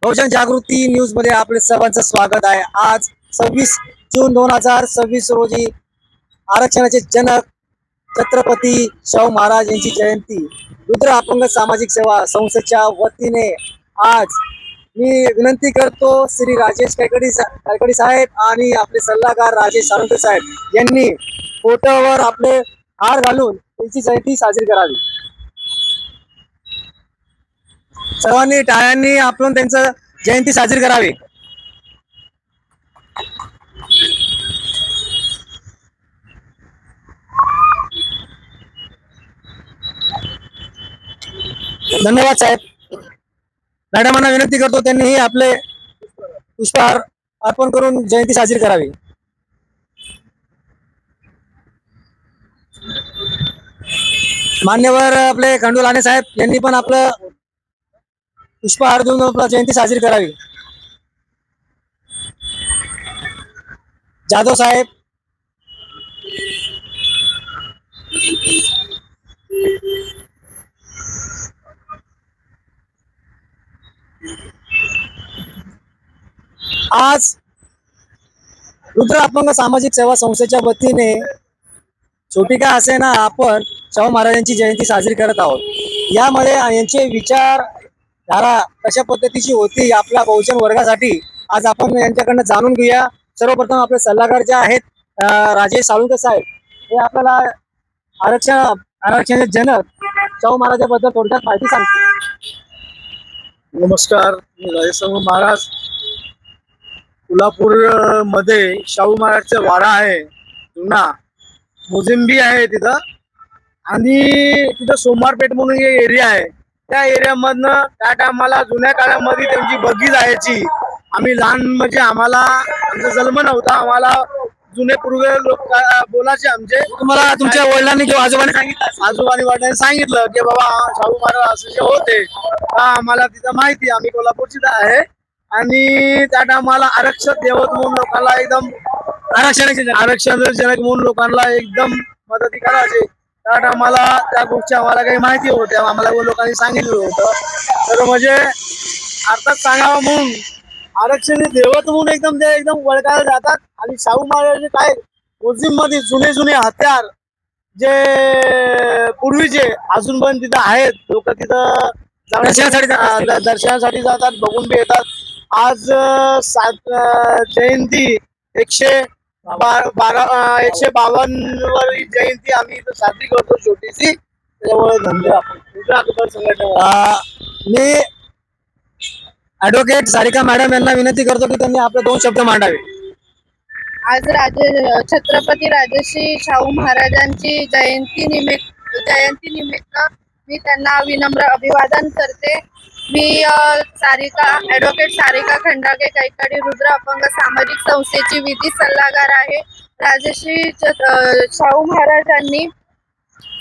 बहुजन जागृती news मध्ये आपले सर्वांचं स्वागत आहे। आज 26 जून 2026 रोजी आरक्षणाचे जनक छत्रपती शाहू महाराज यांची जयंती रुद्र अपंग सामाजिक सेवा संस्थेच्या वतीने आज मी विनंती करतो श्री राजेश कैकडी साहेब आणि आपले सल्लागार राजेश साळुंखे साहेब यांनी फोटोवर आपले हार घालून त्यांची जयंती साजरी करावी। सर्वांनी टाळ्यांनी आपण त्यांचं जयंती साजरी करावी। धन्यवाद साहेब। मॅडमांना विनंती करतो त्यांनीही आपले पुष्पहार अर्पण करून जयंती साजरी करावी। मान्यवर आपले खंडू लाने साहेब यांनी पण आपलं पुष्पहार देऊन आपला जयंती साजरी करावी। जाधव साहेब, आज रुद्र अपंग सामाजिक सेवा संस्थेच्या वतीने छोटी का असे ना आपण शाहू महाराजांची जयंती साजरी करत आहोत। यामध्ये यांचे विचारधारा कशा पद्धतीची होती आपल्या बहुजन वर्गासाठी आज आपण यांच्याकडनं जाणून घेऊया। सर्वप्रथम आपले सल्लागार जे आहेत राजेश साळुंखे साहेब, हे आपल्याला आरक्षणाचे जनक शाहू महाराजांबद्दल थोडक्यात माहिती सांगतील। नमस्कार, मी राजेश महाराज। कोल्हापूर मध्ये शाहू महाराजचा वाडा आहे, जुना मोझिंबी आहे तिथं, आणि तिथं सोमवारपेठ म्हणून एक एरिया आहे। त्या एरियामधनं त्या टायमाला जुन्या काळामध्ये त्यांची बग्गी जायची। आम्ही लहान म्हणजे आम्हाला आमचा जन्म नव्हता, आम्हाला जुने पूर्व लोक बोलायचे आमचे। तुम्हाला तुमच्या वडिलांनी किंवा आजोबांनी सांगितलं? आजोबांनी वडिलांनी सांगितलं की बाबा शाहू महाराज असे जे होते, आम्हाला तिथं माहिती, आम्ही कोल्हापूरचीच आहे। आणि त्या टायमाला आरक्षण देवत म्हणून लोकांना एकदम आरक्षण जनक म्हणून लोकांना एकदम मदती करायचे। त्या टायमाला त्या गोष्टी आम्हाला काही माहिती होत्या, आम्हाला लोकांनी सांगितलं होतं। तर म्हणजे अर्थात सांगावं म्हणून आरक्षण देवत म्हणून एकदम ते एकदम वळखायला जातात। आणि शाहू महाराज काय मध्ये जुने हत्यार जे पूर्वीचे अजून पण तिथं आहेत, लोक तिथं दर्शनासाठी जातात, बघून बी येतात। आज जयंती 152वी जयंती आम्ही इथं साजरी करतो छोटीशी। त्याच्यामुळे मी ऍडव्होकेट सारिका मॅडम यांना विनंती करतो की त्यांनी आपले 2 शब्द मांडावे। आज छत्रपती राजर्षी शाहू महाराजांची जयंती निमित्त मी त्यांना विनम्र अभिवादन करते। मी ऍडव्होकेट सारिका खंडागे कैकडी रुद्र अपंग सामाजिक संस्थेची विधी सल्लागार आहे। राजर्षी शाहू महाराजांनी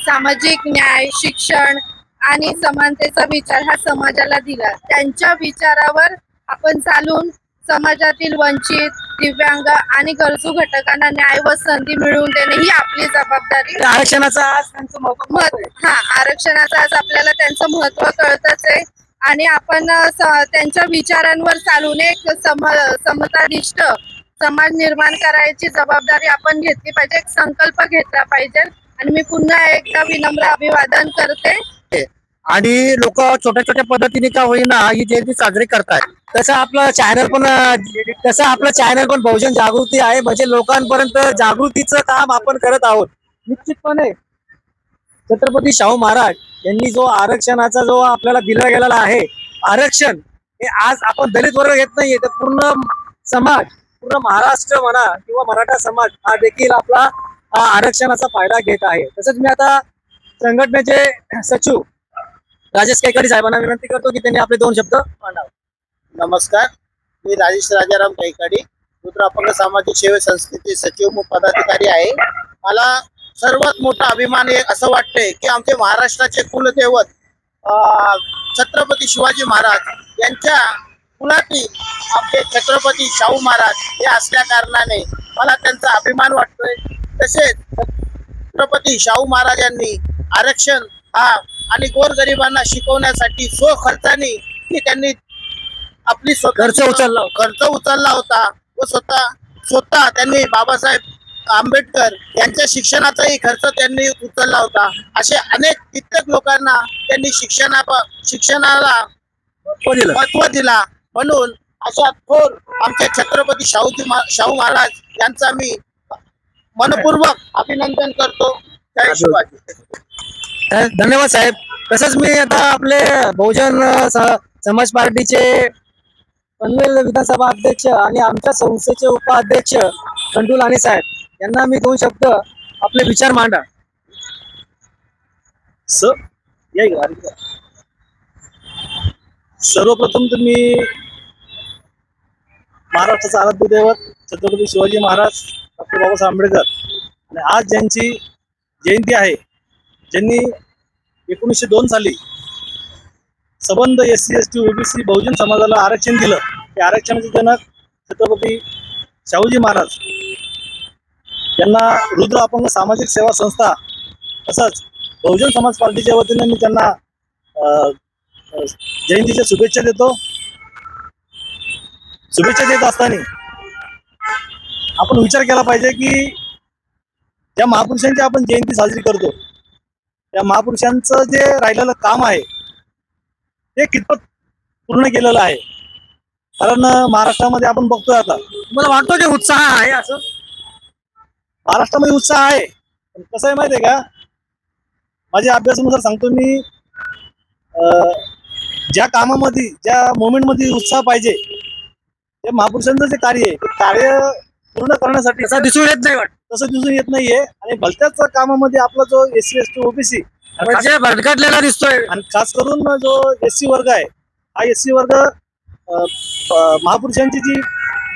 सामाजिक न्याय, शिक्षण आणि समानतेचा विचार हा समाजाला दिला। त्यांच्या विचारावर आपण चालून समाजातील वंचित, दिव्यांग आणि गरजू घटकांना न्याय व संधी मिळवून देणे ही आपली जबाबदारी। आरक्षणाचा आज त्यांचं आरक्षणाचा आज आपल्याला त्यांचं महत्व कळतच आहे। आणि आपण त्यांच्या विचारांवर चालून एक समतानिष्ठ समाज निर्माण करायची जबाबदारी आपण घेतली पाहिजे, एक संकल्प घेतला पाहिजे। आणि मी पुन्हा एकदा विनम्र अभिवादन करते। आणि लोक छोट्या छोट्या पद्धतीने का होईना ही जयंती साजरी करतायत। तसं आपलं चॅनल पण बहुजन जागृती आहे, म्हणजे लोकांपर्यंत जागृतीचं काम आपण करत आहोत। निश्चितपणे छत्रपती शाहू महाराज यांनी जो आरक्षणाचा जो आपल्याला दिला गेलेला आहे, आरक्षण हे आज आपण दलित वर्ग घेत नाहीये, तर पूर्ण समाज, पूर्ण महाराष्ट्र म्हणा किंवा मराठा समाज हा देखील आपला आरक्षणाचा फायदा घेत आहे। तसंच मी आता संघटनेचे सचिव राजेश कैकडी साहेबांना विनंती करतो की त्यांनी आपले 2 शब्द मांडावे। नमस्कार, मी राजेश राजाराम कैकाडी, रुद्र अपंग सामाजिक सेवा संस्थेचे सचिव पदाधिकारी आहे। मला सर्वात मोठा अभिमान असं वाटतंय की आमचे महाराष्ट्राचे कुलदैवत छत्रपती शिवाजी महाराज यांच्या कुलातील आमचे छत्रपती शाहू महाराज हे असल्या कारणाने मला त्यांचा अभिमान वाटतोय। तसेच छत्रपती शाहू महाराजांनी आरक्षण आणि गोरगरिबांना शिकवण्यासाठी स्वखर्चाने त्यांनी आपली खर्च उचलला होता. खर्च उचलला होता व स्वतः त्यांनी बाबासाहेब आंबेडकर यांच्या शिक्षणाचाही खर्च त्यांनी उचलला होता. असे अनेक कित्येक लोकांना त्यांनी शिक्षणाला महत्त्व दिलं. महत्व दिला. म्हणून अशा थोर आमचे छत्रपती शाहू महाराज यांचा मी मनपूर्वक अभिनंदन करतो. जय शिवाजी. धन्यवाद साहेब. तसंच मी आता आपले बहुजन समाज पार्टीचे पनवेल विधानसभा अध्यक्ष आणि आमच्या संस्थेचे उपाध्यक्ष खंडू लाणे साहेब यांना मी 2 शब्द आपले विचार मांडा. सर्वप्रथम तुम्ही महाराष्ट्राचा आराध्य दैवत छत्रपती शिवाजी महाराज डॉक्टर बाबासाहेब आंबेडकर आणि आज ज्यांची जयंती आहे, ज्यांनी 1902 साली संबंध SC ST OBC बहुजन समाजाला आरक्षण दिलं, ते आरक्षणाचे जनक छत्रपती शाहूजी महाराज यांना रुद्र अपंग सामाजिक सेवा संस्था तसंच बहुजन समाज पार्टीच्या वतीने मी त्यांना जयंतीच्या शुभेच्छा देतो. शुभेच्छा देत असताना आपण विचार केला पाहिजे की ज्या महापुरुषांची आपण जयंती साजरी करतो, त्या महापुरुषांचं जे राहिलेलं काम आहे ते कितपत पूर्ण केलेलं आहे. कारण महाराष्ट्रामध्ये आपण बघतोय आता, मला वाटतो की उत्साह आहे असं. महाराष्ट्रामध्ये उत्साह आहे, पण कसं आहे माहिती आहे का, माझ्या अभ्यासानुसार सांगतो मी, ज्या कामामध्ये ज्या मोमेंटमध्ये उत्साह पाहिजे, ते महापुरुषांचं जे कार्य आहे ते कार्य पूर्ण करण्यासाठी तसा दिसून येत नाही वाटत. तसं दिसून येत नाहीये. आणि भलत्याच कामामध्ये आपला जो SC ST OBC म्हणजे भटकटलेला दिसतोय. आणि खास करून जो SC वर्ग आहे, हा SC वर्ग महापुरुषांची जी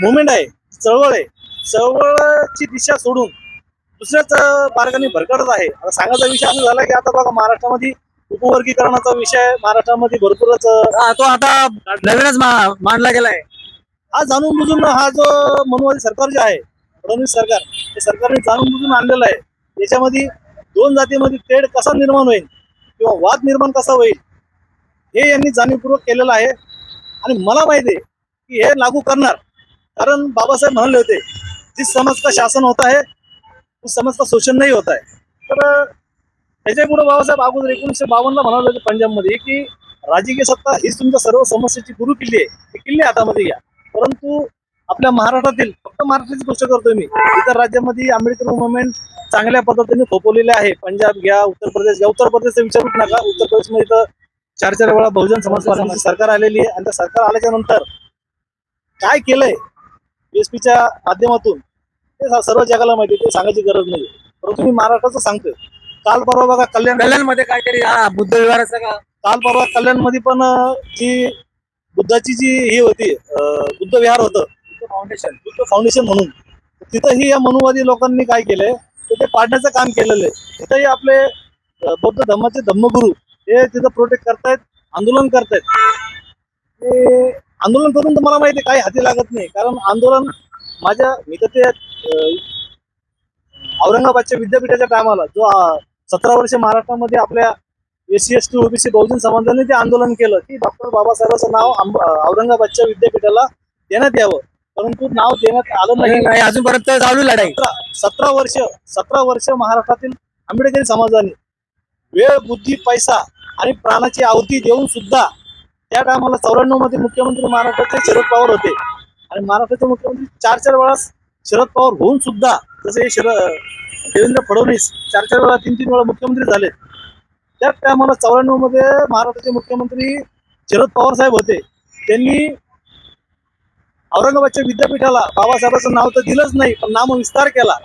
मुवमेंट आहे, चळवळ आहे, चळवळची दिशा सोडून दुसऱ्याच मार्गाने भरकटत आहे. आता सांगायचा विषय असा झाला की आता बघा महाराष्ट्रामध्ये उपवर्गीकरणाचा विषय महाराष्ट्रामध्ये भरपूरच तो आता नवीनच मांडला गेलाय. हा जाणून बुजून हा जो मनुवादी सरकार जे आहे, फडणवीस सरकार, ते सरकारने जाणून बुजून आणलेलं आहे. याच्यामध्ये 2 जातीमध्ये तेढ कसा निर्माण होईल किंवा वाद निर्माण कसा होईल हे यांनी जाणीवपूर्वक केलेलं आहे. आणि मला माहिती आहे की हे लागू करणार, कारण बाबासाहेब म्हणाले होते, जिस समाज का शासन होता है उस समाज का शोषण नहीं होता है. तर त्याच्या पुढे बाबासाहेब अगोदर 1952 म्हणाले होते पंजाबमध्ये की राजकीय सत्ता हीच तुमच्या सर्व समस्येची गुरु किल्ली आहे, ती किल्ली हातामध्ये घ्या. परंतु आपल्या महाराष्ट्रातील, फक्त महाराष्ट्राची गोष्ट करतोय मी, इतर राज्यामध्ये आंबेडकर मुवमेंट चांगल्या पद्धतीने थोपवलेले आहे. पंजाब घ्या, उत्तर प्रदेश घ्या. उत्तर प्रदेशचा विचारूच नका. उत्तर प्रदेशमध्ये तर 4 वेळा बहुजन समाज पार्टीची सरकार आलेली आहे. आणि त्या सरकार आल्याच्या नंतर काय केलंय BSPच्या माध्यमातून ते सर्व जगाला माहिती, ते सांगायची गरज नाही. परंतु मी महाराष्ट्राचं सांगतोय. काल परवा बघा कल्याण मध्ये काहीतरी बुद्ध विहाराचं का, काल परवा कल्याणमध्ये पण जी बुद्धाची जी ही होती, बुद्ध विहार होतं, बुद्ध फाउंडेशन म्हणून, तिथंही या मनुवादी लोकांनी काय केलंय, तर ते पाडण्याचं काम केलेलं आहे. तिथंही आपले बौद्ध धर्माचे धम्मगुरू हे तिथं प्रोटेक्ट करतायत, आंदोलन करतायत. ते आंदोलन करून तुम्हाला माहिती आहे काही हाती लागत नाही. कारण आंदोलन मी तर ते औरंगाबादच्या विद्यापीठाच्या टायमाला जो 17 वर्ष महाराष्ट्रामध्ये आपल्या SC ST OBC बहुजन समाजाने ते आंदोलन केलं की डॉक्टर बाबासाहेबांचं नाव औरंगाबादच्या विद्यापीठाला देण्यात यावं, परंतु नाव देण्यात आलं नाही. अजूनपर्यंत चालू लढाई. 17 वर्ष महाराष्ट्रातील आंबेडकरी समाजाने वेळ, बुद्धी, पैसा आणि प्राणाची आहुती देऊन सुद्धा त्या टायमाला 94 मध्ये मुख्यमंत्री महाराष्ट्राचे शरद पवार होते. आणि महाराष्ट्राचे मुख्यमंत्री 4 वेळा शरद पवार होऊन सुद्धा, जसे देवेंद्र फडणवीस 4 वेळा 3 वेळा मुख्यमंत्री झाले, त्या टायमाला 94 मध्ये महाराष्ट्राचे मुख्यमंत्री शरद पवार साहेब होते. त्यांनी औरंगाबादच्या विद्यापीठाला बाबासाहेबांचं नाव तर दिलंच नाही, पण नामविस्तार केला.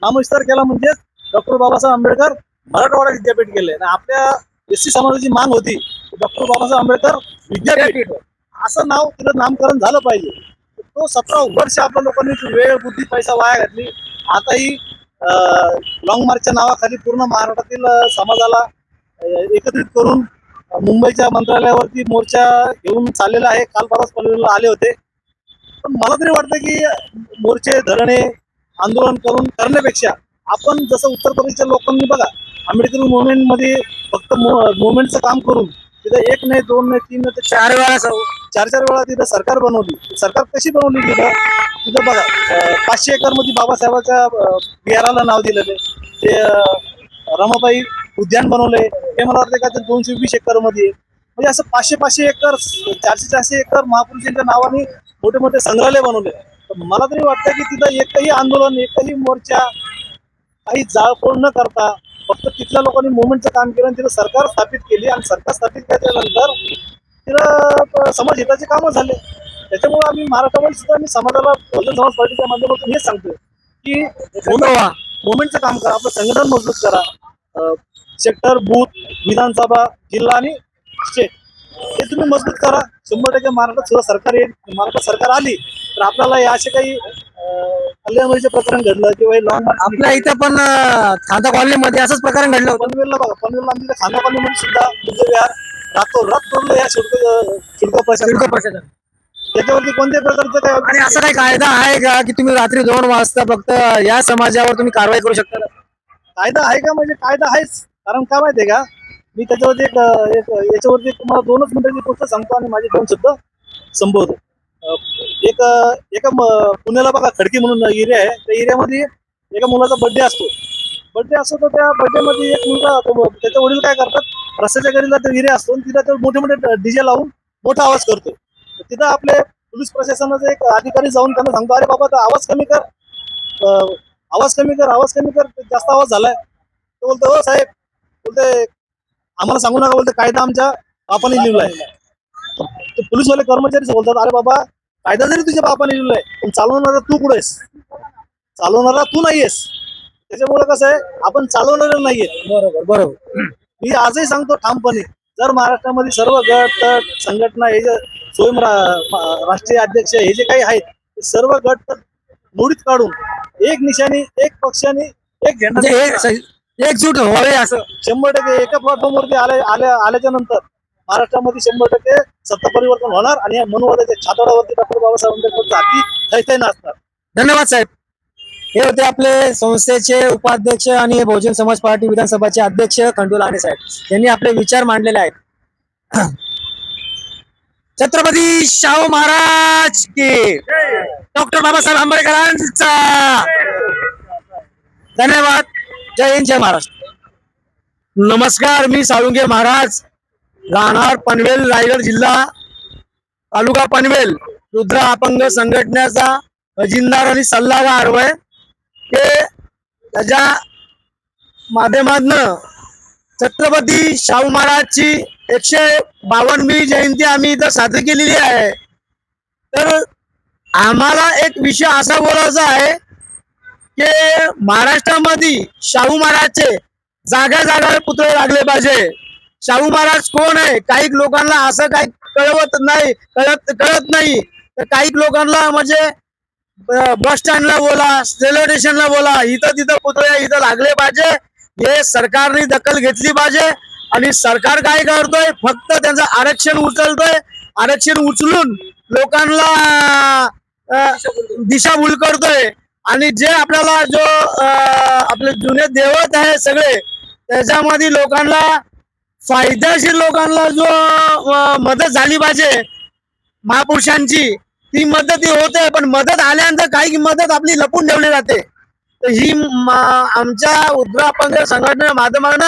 नामविस्तार केला म्हणजे डॉक्टर बाबासाहेब आंबेडकर मराठवाडा विद्यापीठ केले. आणि आपल्या SC समाजाची माग होती डॉक्टर बाबासाहेब आंबेडकर विद्यापीठ असं नाव तिथं नामकरण झालं पाहिजे. तो 17 वर्ष आपल्या लोकांनी वेळ, बुद्धी, पैसा वाया घातली. आताही लॉंग मार्चच्या नावाखाली पूर्ण महाराष्ट्रातील समाजाला एकत्रित करून मुंबईच्या मंत्रालयावरती मोर्चा घेऊन चाललेला आहे. काल परवाच पनवेलला आले होते. पण मला तरी वाटतं की मोर्चे, धरणे, आंदोलन करण्यापेक्षा आपण जसं उत्तर प्रदेशच्या लोकांनी बघा आंबेडकर मुवमेंट मध्ये फक्त मुवमेंटचं काम करून तिथं 1 नाही, 2 नाही, 3 नाही, 4 4 वेळा चार वेळा तिथं सरकार बनवली. सरकार कशी बनवली तिथं तिथं बघा 500 एकर मध्ये बाबासाहेबाच्या विहाराला नाव दिलेलं आहे. ते रमाबाई उद्यान बनवलंय ते मला वाटतं का ते 220 एकर मध्ये आहे. म्हणजे असं 500 एकर 400 एकर महापुरुषांच्या नावाने मोठे मोठे संग्रहालय बनवले. तर मला तरी वाटतं की तिथं एकही आंदोलन एकही मोर्चा काही जाळपोळ न करता फक्त तिथल्या लोकांनी मुवमेंटचं काम केलं आणि तिथं सरकार स्थापित केली आणि सरकार स्थापित केल्यानंतर तिथं समाज हिताचे कामं झाले. त्याच्यामुळे आम्ही महाराष्ट्रामध्ये सुद्धा आम्ही समाजाला बहुजन समाज पार्टीच्या माध्यमातून हेच सांगतो की मुवमेंटचं काम करा, आपलं संघटन मजबूत करा. सेक्टर, बूथ, विधानसभा, जिल्हा आणि स्टेट हे तुम्ही मजबूत करा. 100% महाराष्ट्रात सुद्धा सरकार येईल. महाराष्ट्रात सरकार आली तर आपल्याला हे असे काही कल्याणवाडीचे प्रकरण घडलं किंवा हे लॉंग मार्च आपल्या इथं पण खांदा कॉलनीमध्ये असंच प्रकरण घडलं होतं. पनवेलला बघा, पनवेलला आमच्या खांदा कॉलनीमध्ये सुद्धा बुद्धविहार रातोरात तोडलं या शुल्क प्रशासन. त्याच्यावरती कोणत्याही प्रकारचं काय आणि असा काही कायदा आहे का की तुम्ही रात्री 2 वाजता फक्त या समाजावर तुम्ही कारवाई करू शकता? कायदा आहे का? म्हणजे कायदा आहेच. कारण काय माहितीये का, मी त्याच्यावरती याच्यावरती तुम्हाला 2च मिनिटांची गोष्ट सांगतो आणि माझे 2 शब्द संबोधतो. एका पुण्याला बघा खडकी म्हणून एरिया आहे. त्या एरियामध्ये एका मुलाचा बर्थडे असतो तर त्या बर्थडे मध्ये एक मुलगा त्याचे वडील काय करतात, रस्त्याच्या गडीला तो एरिया असतो आणि तिथं ते मोठे मोठे डीजे लावून मोठा आवाज करतो. तर तिथं आपले पोलीस प्रशासनाचा एक अधिकारी जाऊन त्यांना सांगतो, अरे बाबा आवाज कमी कर, आवाज कमी कर, जास्त आवाज झालाय. तो बोलतो, हो साहेब, बोलते आम्हाला सांगू नका, बोलते कायदा आमच्या बापाने लिहिलाय. ते पोलीसवाले कर्मचारी बोलतात, अरे बाबा कायदा जरी तुझ्या बापाने लिहिलाय पण चालवणारा तू कुठे आहेस? चालवणारा तू नाहीयेस. त्याच्यामुळे कसं आहे, आपण चालवणारे नाहीये. बरोबर. मी आजही सांगतो ठामपणे, जर महाराष्ट्रामध्ये सर्व गट तट संघटना हे जे राष्ट्रीय अध्यक्ष हे जे काही आहेत ते सर्व गट तट मोडीत काढून एक निशाणी, एक पक्षाने, एक झेंडा म्हणजे एकजूट व्हावे असं 100% एका प्लॅटफॉर्मवरती आल्याच्या नंतर महाराष्ट्रामध्ये 100% सत्ता परिवर्तन होणार आणि या मनुवादाच्या छाताडावरती डॉक्टर बाबासाहेब आंबेडकर जाती थैथै नाचणार. धन्यवाद साहेब. हे होते आपले संस्थेचे उपाध्यक्ष आणि बहुजन समाज पार्टी विधानसभाचे अध्यक्ष खंडू लांडे साहेब. यांनी आपले विचार मांडलेले आहेत. छत्रपती शाहू महाराज की, डॉक्टर बाबासाहेब आंबेडकरांचा धन्यवाद. जय हिंद, जय महाराष्ट्र. नमस्कार, मी साळुंगे महाराज, राहणार पनवेल, रायगड जिल्हा, तालुका पनवेल, रुद्र अपंग संघटनेचा खजिनदार आणि सल्लागार होय. ते त्याच्या माध्यमातून छत्रपती शाहू महाराजची 152वी जयंती आम्ही इथं साजरी केलेली आहे. तर आम्हाला एक विषय असा बोलायचा आहे की महाराष्ट्रामध्ये शाहू महाराजचे जागा जागा पुतळे लागले पाहिजे. शाहू महाराज कोण आहे काही लोकांना असं काही कळत नाही. तर काही लोकांना म्हणजे बस स्टँडला बोला, रेल्वे स्टेशनला बोला, इथं तिथं पुतळे इथं लागले पाहिजे. हे सरकारने दखल घेतली पाहिजे. आणि सरकार काय करतोय, फक्त त्यांचं आरक्षण उचलतोय. आरक्षण उचलून लोकांना दिशाभूल करतोय. आणि जे आपल्याला जो आपले जुने दैवत आहे सगळे, त्याच्यामध्ये लोकांना फायदेशीर लोकांना जो मदत झाली पाहिजे महापुरुषांची, ती मदत होते. पण मदत आल्यानंतर काही मदत आपली लपून ठेवली जाते. तर ही आमच्या रुद्र अपंग संघटनेच्या माध्यमातून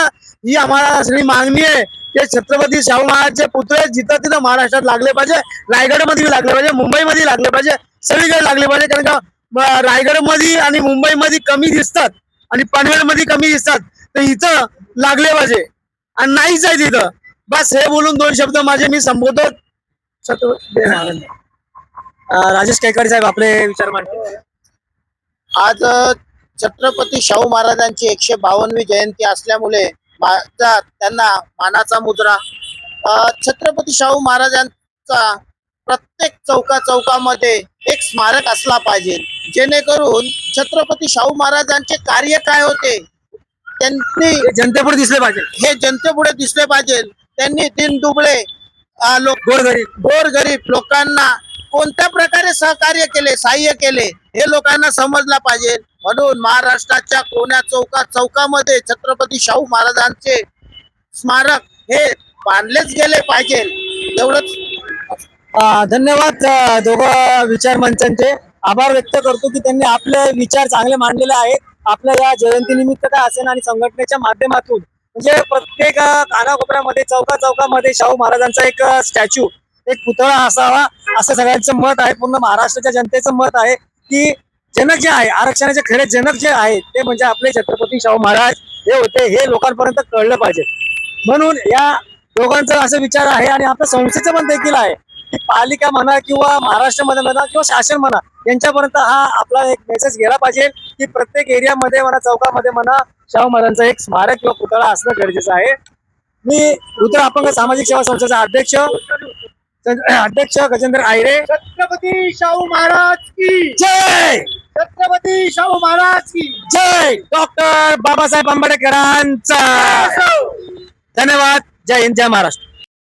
ही आम्हाला सगळी मागणी आहे की छत्रपती शाहू महाराजचे पुतळे जिथं तिथं महाराष्ट्रात लागले पाहिजे. रायगडमध्ये लागले पाहिजे, मुंबईमध्ये लागले पाहिजे, सगळीकडे लागले पाहिजे. कारण का रायगडमध्ये आणि मुंबईमध्ये कमी दिसतात आणि पनवेलमध्ये कमी दिसतात. तर इथं लागले पाहिजे आणि नाहीच आहे तिथं. बस हे बोलून 2 शब्द माझे मी संबोधतो. राजेश कैकाडी साहेब आपले विचार मांडतील. आज छत्रपती शाहू महाराजांची 152वी जयंती असल्यामुळे त्यांना मानाचा मुजरा छत्रपती शाहू महाराजांचा प्रत्येक चौकामध्ये एक स्मारक असला पाहिजे, जेणेकरून छत्रपती शाहू महाराजांचे कार्य काय होते त्यांनी जनतेपुढे दिसले पाहिजे. हे जनतेपुढे दिसले पाहिजे. त्यांनी दीनदुबळे गोरगरीब लोकांना कोणत्या प्रकारे सहकार्य केले, सहाय्य केले, हे लोकांना समजलं पाहिजे. म्हणून महाराष्ट्राच्या कोण्या चौकामध्ये छत्रपती शाहू महाराजांचे स्मारक हे बांधलेच गेले पाहिजे. एवढंच. धन्यवाद दोघं विचार मंचांचे. आभार व्यक्त करतो की त्यांनी आपले विचार चांगले मांडलेले आहेत. आपल्या या जयंतीनिमित्त काय असेल आणि संघटनेच्या माध्यमातून म्हणजे प्रत्येक कानाकोपऱ्यामध्ये चौकामध्ये शाहू महाराजांचा एक स्टॅच्यू, एक पुतळा असावा असं सगळ्यांचं मत आहे. पूर्ण महाराष्ट्राच्या जनतेचं मत आहे की जनक जे आहे आरक्षणाचे खरे जनक जे आहेत ते म्हणजे आपले छत्रपती शाहू महाराज हे होते. हे लोकांपर्यंत कळलं पाहिजे. म्हणून या दोघांचा असा विचार आहे आणि आपल्या संस्थेचं पण देखील आहे की पालिका म्हणा किंवा महाराष्ट्रामध्ये म्हणा किंवा शासन म्हणा यांच्यापर्यंत हा आपला एक मेसेज गेला पाहिजे की प्रत्येक एरियामध्ये म्हणा चौकामध्ये म्हणा शाहू महाराजांचा एक स्मारक किंवा पुतळा असणं गरजेचं आहे. मी रुद्र अपंग सामाजिक सेवा संस्थेचा अध्यक्ष गजेंद्र आयरे. छत्रपती शाहू महाराज की जय. छत्रपती शाहू महाराज की जय. डॉक्टर बाबासाहेब आंबेडकरांचा. धन्यवाद. जय हिंद, जय महाराष्ट्र.